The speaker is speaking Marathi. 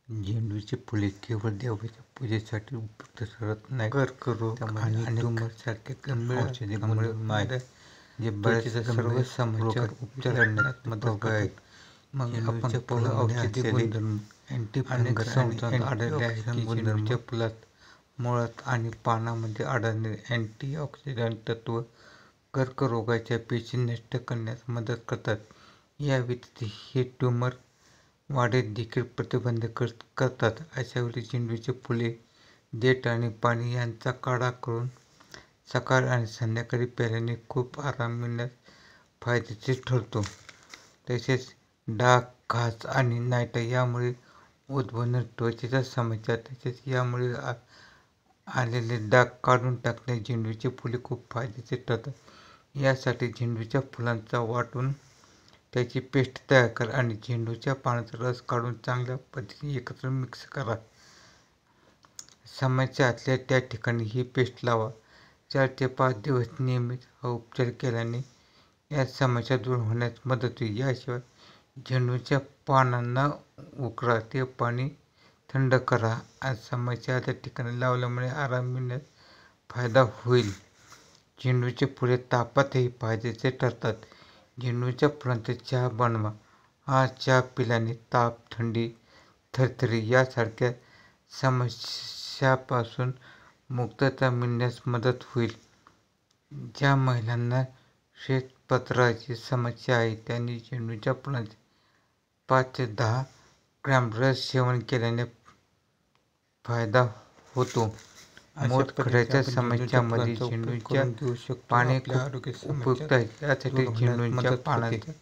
झेंडूची फुले केवळ देवाच्या पूजेसाठी उपयुक्त ठरत नाही, कर्करोग आणि ट्यूमरसारख्या गंभीर औषधी गुणधर्म आहेत जे बऱ्याच सर्व समस्यांवर उपचार करण्यात मदत आहेत. मग आपण औषधी गुणधर्म अनेक संशोधनात आढळले आहे की झेंडूच्या फुलात, मुळात आणि पानांमध्ये आढळणारे अँटीऑक्सिडंट तत्व कर्करोगाच्या पेशी नष्ट करण्यास मदत करतात. या व्यतिरिक्त हे ट्यूमर वाढीस देखील प्रतिबंध करतात. अशावेळी झेंडूची फुले, देठ आणि पाने यांचा काढा करून सकाळ आणि संध्याकाळी प्यायल्याने खूप आराम मिळण्यास फायदेशीर ठरतो. तसेच डाग, खाज आणि नायटा यामुळे उद्भवणाऱ्या त्वचेच्या समस्या तसेच यामुळे आलेले डाग काढून टाकण्यास झेंडूची फुले खूप फायदेशीर ठरतात. यासाठी झेंडूच्या फुलांचा वाटून त्याची पेस्ट तयार करा आणि झेंडूच्या पानांचा रस काढून चांगल्या पद्धतीने एकत्र मिक्स करा. समस्या असलेल्या त्या ठिकाणी ही पेस्ट लावा. 4 ते 5 दिवस नियमित हा उपचार केल्याने या समस्या दूर होण्यास मदत होईल. याशिवाय झेंडूच्या पानांना उकळा, ते पाणी थंड करा आणि समस्या असलेल्या ठिकाणी लावल्यामुळे आराम मिळण्यास फायदा होईल. झेंडूची फुले तापातही फायदेशीर ठरतात. झेंडूच्या फुलांचा चहा बनवा. हा चहा पिल्याने ताप, थंडी, थरथरी यासारख्या समस्यांपासून मुक्तता मिळण्यास मदत होईल. ज्या महिलांना श्वेतपत्राची समस्या आहे त्यांनी झेंडूच्या फुलांचा 5 ते 10 ग्रॅम रस सेवन केल्याने फायदा होतो. मूतखड्याच्या समस्यांमध्ये झेंडूच्या पाने खूप उपयुक्त आहेत. यासाठी झेंडूच्या पानांचा